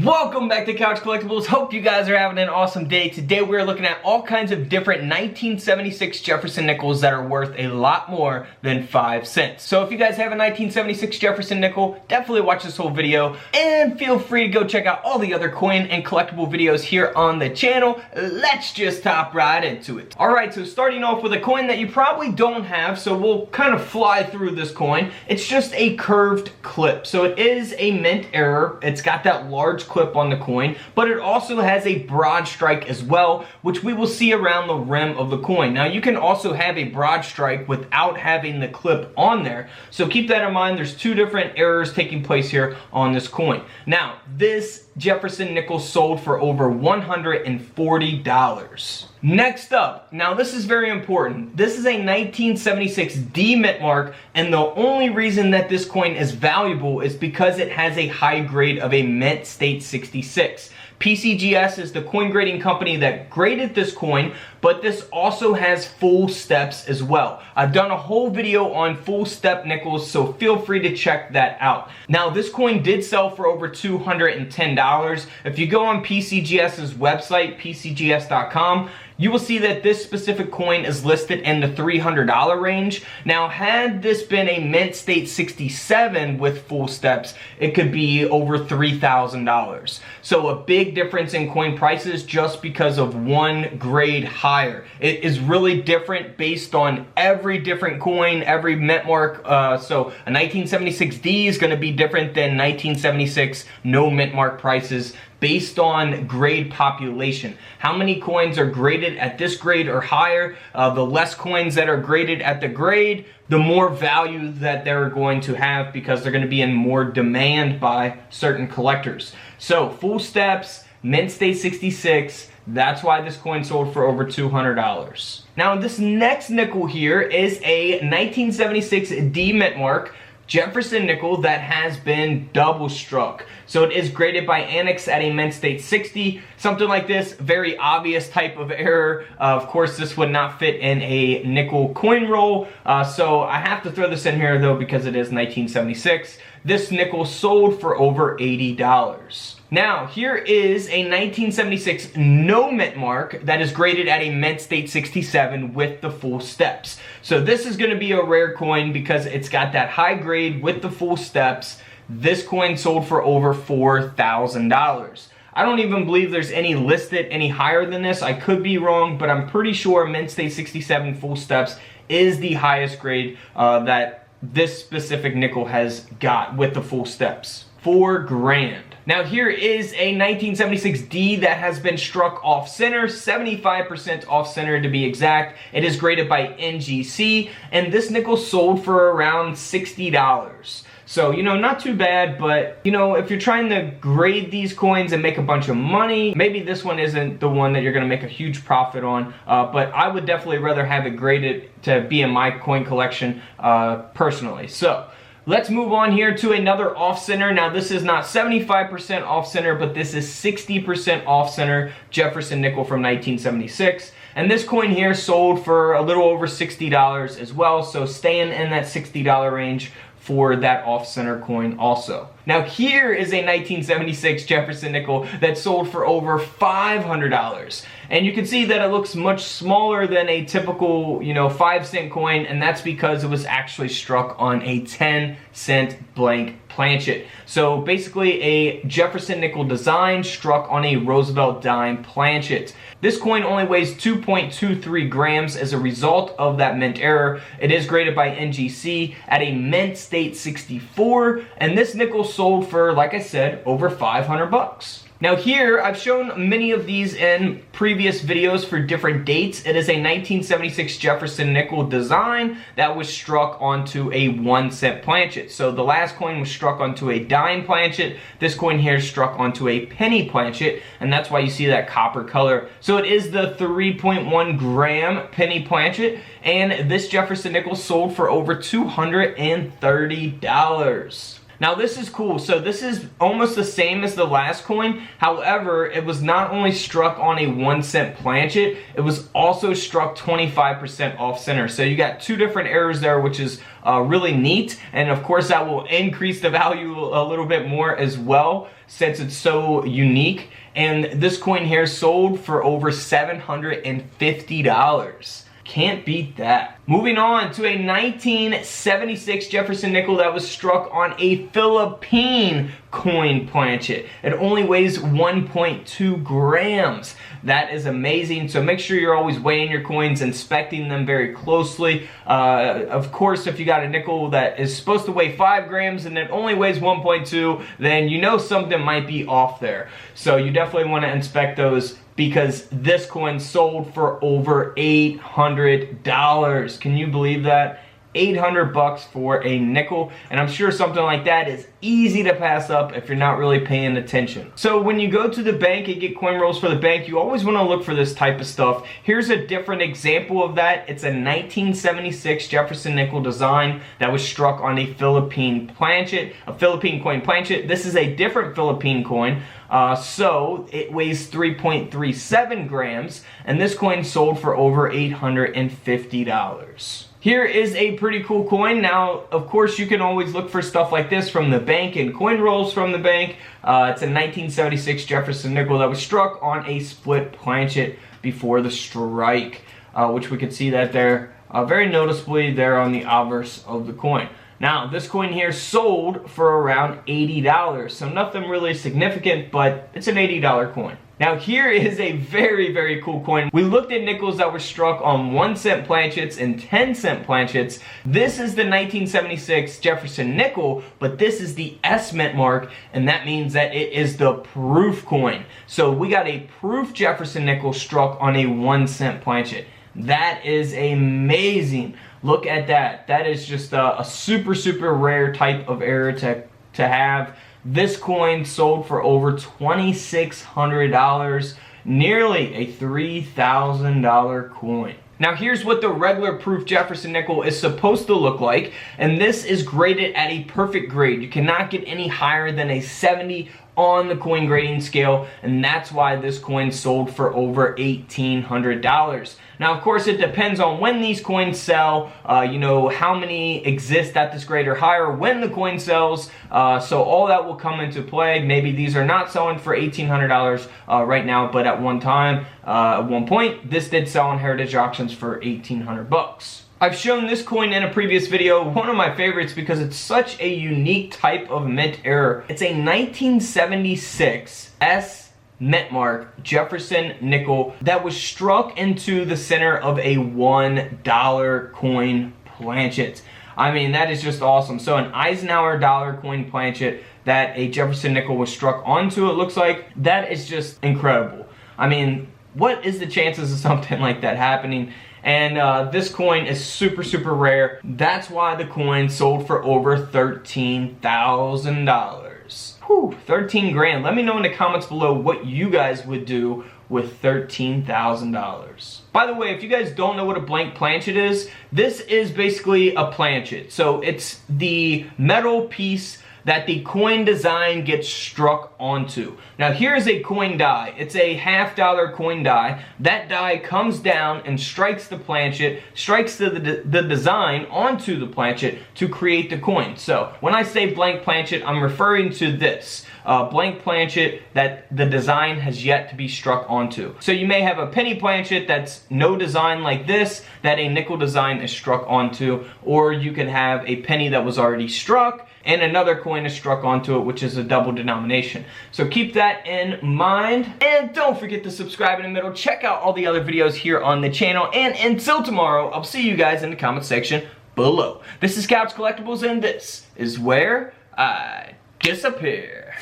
Welcome back to Couch Collectibles. Hope you guys are having an awesome day. Today we're looking at all kinds of different 1976 Jefferson nickels that are worth a lot more than 5 cents. So if you guys have a 1976 Jefferson nickel, definitely watch this whole video and feel free to go check out all the other coin and collectible videos here on the channel. Let's just hop right into it. Alright, so starting off with a coin that you probably don't have, so we'll kind of fly through this coin. It's just a curved clip. So it is a mint error. It's got that large clip on the coin, but it also has a broad strike as well, which we will see around the rim of the coin. Now you can also have a broad strike without having the clip on there, so keep that in mind. There's two different errors taking place here on this coin. Now this Jefferson nickel sold for over $140. Next up, now this is very important. This is a 1976 D mint mark, and the only reason that this coin is valuable is because it has a high grade of a mint state 66. PCGS is the coin grading company that graded this coin, but this also has full steps as well. I've done a whole video on full step nickels, so feel free to check that out. Now this coin did sell for over $210. If you go on PCGS's website, pcgs.com, you will see that this specific coin is listed in the $300 range. Now, had this been a mint state 67 with full steps, it could be over $3,000. So a big difference in coin prices just because of one grade higher. It is really different based on every different coin, every mint mark. So a 1976D is going to be different than 1976 no mint mark prices, based on grade population. How many coins are graded at this grade or higher? The less coins that are graded at the grade, the more value that they're going to have because they're going to be in more demand by certain collectors. So full steps, mint state 66, that's why this coin sold for over $200. Now this next nickel here is a 1976 D mint mark Jefferson nickel that has been double struck. So it is graded by Annex at a mint state 60. Something like this, very obvious type of error. Of course, this would not fit in a nickel coin roll. So I have to throw this in here though because it is 1976. This nickel sold for over $80. Now, here is a 1976 no mint mark that is graded at a mint state 67 with the full steps. So this is going to be a rare coin because it's got that high grade with the full steps. This coin sold for over $4,000. I don't even believe there's any listed any higher than this. I could be wrong, but I'm pretty sure mint state 67 full steps is the highest grade that this specific nickel has got with the full steps. $4 grand. Now here is a 1976 D that has been struck off center, 75% off center to be exact. It is graded by NGC, and this nickel sold for around $60. So, you know, not too bad, but, you know, if you're trying to grade these coins and make a bunch of money, maybe this one isn't the one that you're going to make a huge profit on, but I would definitely rather have it graded to be in my coin collection personally. So let's move on here to another off-center. Now this is not 75% off-center, but this is 60% off-center Jefferson nickel from 1976. And this coin here sold for a little over $60 as well, so staying in that $60 range for that off-center coin also. Now here is a 1976 Jefferson nickel that sold for over $500. And you can see that it looks much smaller than a typical, you know, 5-cent coin, and that's because it was actually struck on a 10-cent blank planchet. So basically a Jefferson nickel design struck on a Roosevelt dime planchet. This coin only weighs 2.23 grams as a result of that mint error. It is graded by NGC at a mint state 64, and this nickel sold for, like I said, over 500 bucks. Now here, I've shown many of these in previous videos for different dates. It is a 1976 Jefferson nickel design that was struck onto a 1-cent planchet. So the last coin was struck onto a dime planchet. This coin here is struck onto a penny planchet, and that's why you see that copper color. So it is the 3.1 gram penny planchet, and this Jefferson nickel sold for over $230. Now this is cool. So this is almost the same as the last coin. However, it was not only struck on a 1 cent planchet, it was also struck 25% off center. So you got two different errors there, which is really neat. And of course that will increase the value a little bit more as well, since it's so unique. And this coin here sold for over $750. Can't beat that. Moving on to a 1976 Jefferson nickel that was struck on a Philippine coin planchet. It only weighs 1.2 grams. That is amazing. So make sure you're always weighing your coins, inspecting them very closely. Of course, if you got a nickel that is supposed to weigh 5 grams and it only weighs 1.2, then you know something might be off there. So you definitely want to inspect those, because this coin sold for over $800. Can you believe that? 800 bucks for a nickel, and I'm sure something like that is easy to pass up if you're not really paying attention. So when you go to the bank and get coin rolls for the bank, you always want to look for this type of stuff. Here's a different example of that. It's a 1976 Jefferson nickel design that was struck on a Philippine planchet, a Philippine coin planchet. This is a different Philippine coin. So it weighs 3.37 grams, and this coin sold for over $850. Here is a pretty cool coin. Now, of course, you can always look for stuff like this from the bank and coin rolls from the bank. It's a 1976 Jefferson nickel that was struck on a split planchet before the strike, which we could see that there very noticeably there on the obverse of the coin. Now, this coin here sold for around $80, so nothing really significant, but it's an $80 coin. Now, here is a very, very cool coin. We looked at nickels that were struck on 1 cent planchets and 10 cent planchets. This is the 1976 Jefferson nickel, but this is the S mint mark, and that means that it is the proof coin. So we got a proof Jefferson nickel struck on a 1 cent planchet. That is amazing. Look at that. That is just a super, super rare type of error to have. This coin sold for over $2,600, nearly a $3,000 coin. Now here's what the regular proof Jefferson nickel is supposed to look like, and this is graded at a perfect grade. You cannot get any higher than a 70 on the coin grading scale, and that's why this coin sold for over $1,800. Now, of course, it depends on when these coins sell, you know, how many exist at this grade or higher when the coin sells, so all that will come into play. Maybe these are not selling for $1,800 right now, but at one time, at one point, this did sell on heritage auctions for 1,800 bucks. I've shown this coin in a previous video, one of my favorites because it's such a unique type of mint error. It's a 1976 S mint mark Jefferson nickel that was struck into the center of a $1 coin planchet. I mean, that is just awesome. So an Eisenhower dollar coin planchet that a Jefferson nickel was struck onto, it looks like. That is just incredible. I mean, what is the chances of something like that happening? And this coin is super, super rare. That's why the coin sold for over $13,000. Whew, 13 grand. Let me know in the comments below what you guys would do with $13,000. By the way, if you guys don't know what a blank planchet is, this is basically a planchet. So it's the metal piece that the coin design gets struck onto. Now here's a coin die. It's a $half coin die. That die comes down and strikes the planchet, strikes the design onto the planchet to create the coin. So when I say blank planchet, I'm referring to this. Blank planchet that the design has yet to be struck onto. So you may have a penny planchet that's no design like this, that a nickel design is struck onto, or you can have a penny that was already struck and another coin is struck onto it, which is a double denomination. So keep that in mind, and don't forget to subscribe in the middle. Check out all the other videos here on the channel, and until tomorrow, I'll see you guys in the comment section below. This is Couch Collectibles, and this is where I disappear.